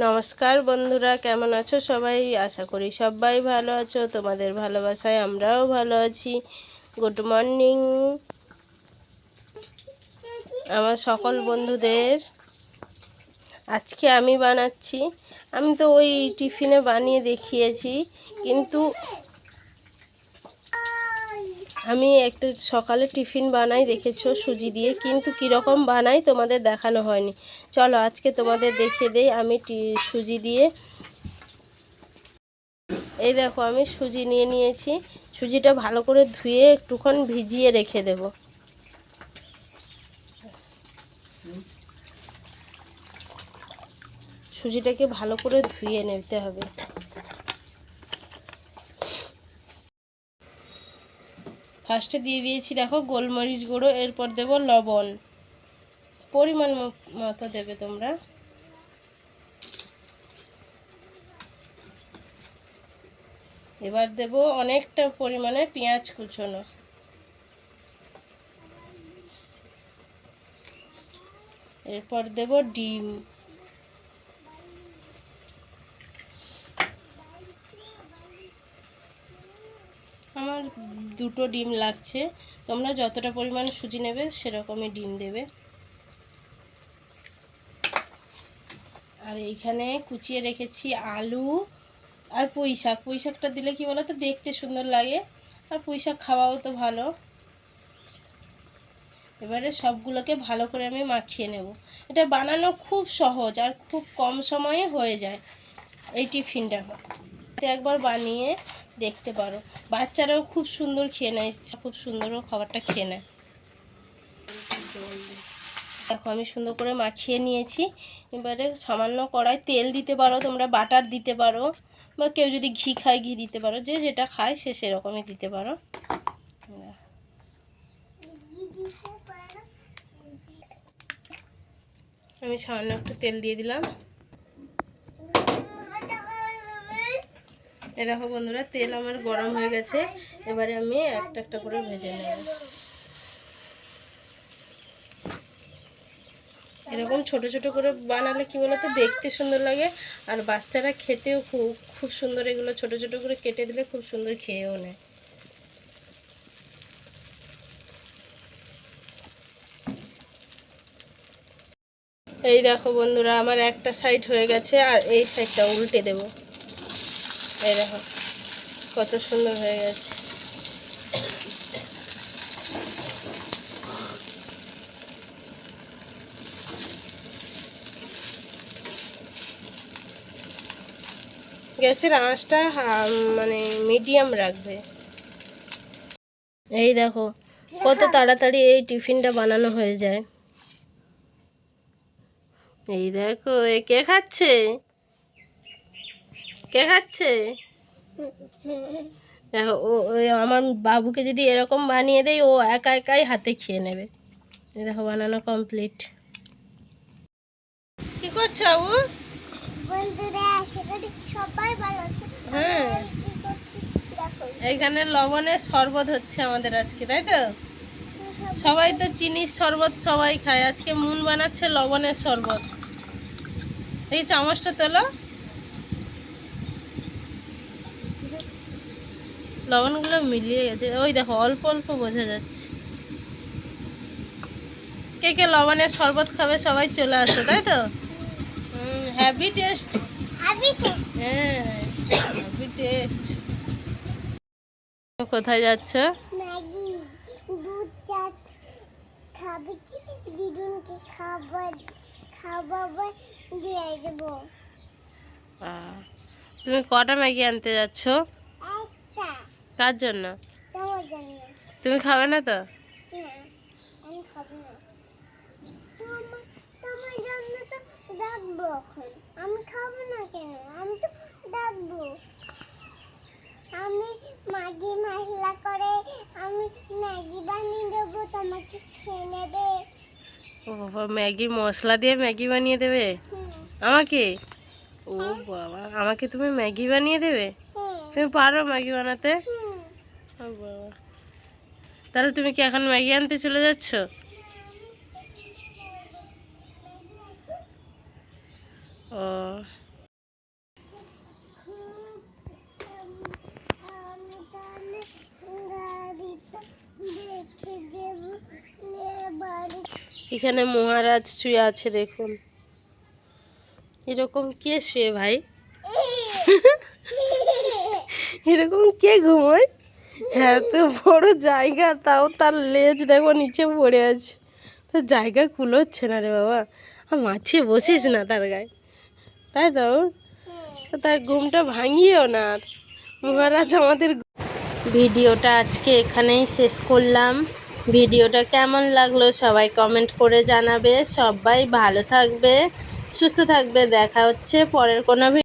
নমস্কার বন্ধুরা, কেমন আছো সবাই? আশা করি সবাই ভালো আছো। তোমাদের ভালোবাসায় আমরাও ভালো আছি। গুড মর্নিং আমার সকল বন্ধুদের। আজকে আমি বানাচ্ছি, আমি তো ওই টিফিনে বানিয়ে দেখিয়েছি, কিন্তু আমি একটা সকালে টিফিন বানাই দেখেছো সুজি দিয়ে, কিন্তু কীরকম বানাই তোমাদের দেখানো হয়নি। চলো আজকে তোমাদের দেখিয়ে দেই আমি সুজি দিয়ে। এই দেখো আমি সুজি নিয়ে নিয়েছি। সুজিটা ভালো করে ধুয়ে একটুক্ষণ ভিজিয়ে রেখে দেব। সুজিটাকে ভালো করে ধুয়ে নিতে হবে। ফার্স্টে দিয়ে দিয়েছি দেখো গোলমরিচ গুঁড়ো, এরপর দেব লবণ, পরিমাণ মতো দেবে তোমরা। এবার দেব অনেকটা পরিমাণে পেঁয়াজ কুচোনো। এরপর দেব ডিম। আমার দুটো ডিম লাগছে, তোমরা যতটা পরিমাণ সুজি নেবে সেরকমই ডিম দেবে। আর এইখানে কুচিয়ে রেখেছি আলু আর পুঁই শাক। পুঁই শাকটা দিলে কি বলো তো, দেখতে সুন্দর লাগে, আর পুঁই শাক খাওয়াও তো ভালো। এবারে সবগুলোকে ভালো করে আমি মাখিয়ে নেব। এটা বানানো খুব সহজ আর খুব কম সময়ে হয়ে যায় এই টিফিনটা। একবার বানিয়ে দেখতে পারো, বাচ্চারাও খুব সুন্দর খেয়ে নেয়, খুব সুন্দরও খাবারটা খেয়ে নেয়। দেখো আমি সুন্দর করে মাখিয়ে নিয়েছি। এবারে সামান্য কড়াই তেল দিতে পারো, তোমরা বাটার দিতে পারো, বা কেউ যদি ঘি খায় ঘি দিতে পারো, যে যেটা খায় সে সেরকমই দিতে পারো। আমি সামান্য একটু তেল দিয়ে দিলাম। এই দেখো বন্ধুরা, তেল আমার গরম হয়ে গেছে। এবারে আমি একটা একটা করে ভেজে নেব। এরকম ছোট ছোট করে বানালে কি বলতো, দেখতে সুন্দর লাগে, আর বাচ্চারা খেতেও খুব খুব সুন্দর। এগুলো ছোট ছোট করে কেটে দিলে খুব সুন্দর খেয়েও নেয়। এই দেখো বন্ধুরা, আমার একটা সাইড হয়ে গেছে, আর এই সাইডটা উল্টে দেব। এই দেখো কত সুন্দর হয়ে গেছে। গ্যাসের আঁচটা মানে মিডিয়াম রাখবে। এই দেখো কত তাড়াতাড়ি এই টিফিনটা বানানো হয়ে যায়। এই দেখো এ কে খাচ্ছে, কে খাচ্ছে? দেখো আমার বাবুকে যদি এরকম বানিয়ে দেয়, ও একা একাই হাতে খেয়ে নেবে। এই দেখো বানানো কমপ্লিট। কি করছো বাবু? বন্ধুরা আশা করি সবাই ভালো আছে। হ্যাঁ, কি করছি দেখো, এইখানে লবণের শরবত হচ্ছে আমাদের আজকে, তাই তো? সবাই তো চিনির শরবত সবাই খায়, আজকে মুন বানাচ্ছে লবণের শরবত। এই চামচটা তোলো, লবণগুলো মিলিয়ে গেছে, ওই দেখো অল্প অল্প বোঝা যাচ্ছে। কে কে লবণের শরবত খাবে সবাই চলে আসো, তাই তো? Happy taste. Happy taste. হ্যাঁ, হ্যাপি টেস্ট। কোথায় যাচ্ছ? ম্যাগি দুধ চা খাবে কি দিদুনকে খাবার খাবার দিয়ে দেবো। তুমি কটা ম্যাগি আনতে যাচ্ছ? একটা। কার জন্য? তোমার জন্য। তুমি খাবে না তো? না আমি খাবো না। তোমার তোমার জন্য তো রাখবো এখন। আমি খাবো না কেন, আমি তো রাখবো। আমি ম্যাগি মশলা করে আমি ম্যাগি বানিয়ে দেবো, তোমাকে খেয়ে নেবে। ও বাবা, ম্যাগি মশলা দিয়ে ম্যাগি বানিয়ে দেবে আমাকে? ও বাবা, আমাকে তুমি ম্যাগি বানিয়ে দেবে? তুমি পারো ম্যাগি বানাতে? ও বাবা, তাহলে তুমি কি এখন ম্যাগি আনতে চলে যাচ্ছ? ও এখানে মহারাজ শুয়ে আছে দেখুন। এরকম কে শুয়ে ভাই? এরকম কে ঘুমোয়? এত বড় জায়গা, তাও তার লেজ দেখো নিচে পড়ে আছে। তো জায়গা কুলোচ্ছে না রে বাবা। আর মাছিয়ে বসিস না তার গায়ে, তাই তো? তো তার ঘুমটা ভাঙিও না। আর মহারাজ আমাদের। ভিডিওটা আজকে এখানেই শেষ করলাম। ভিডিওটা কেমন লাগলো সবাই কমেন্ট করে জানাবে। সবাই ভালো থাকবে, সুস্থ থাকবে। দেখা হচ্ছে পরের কোনো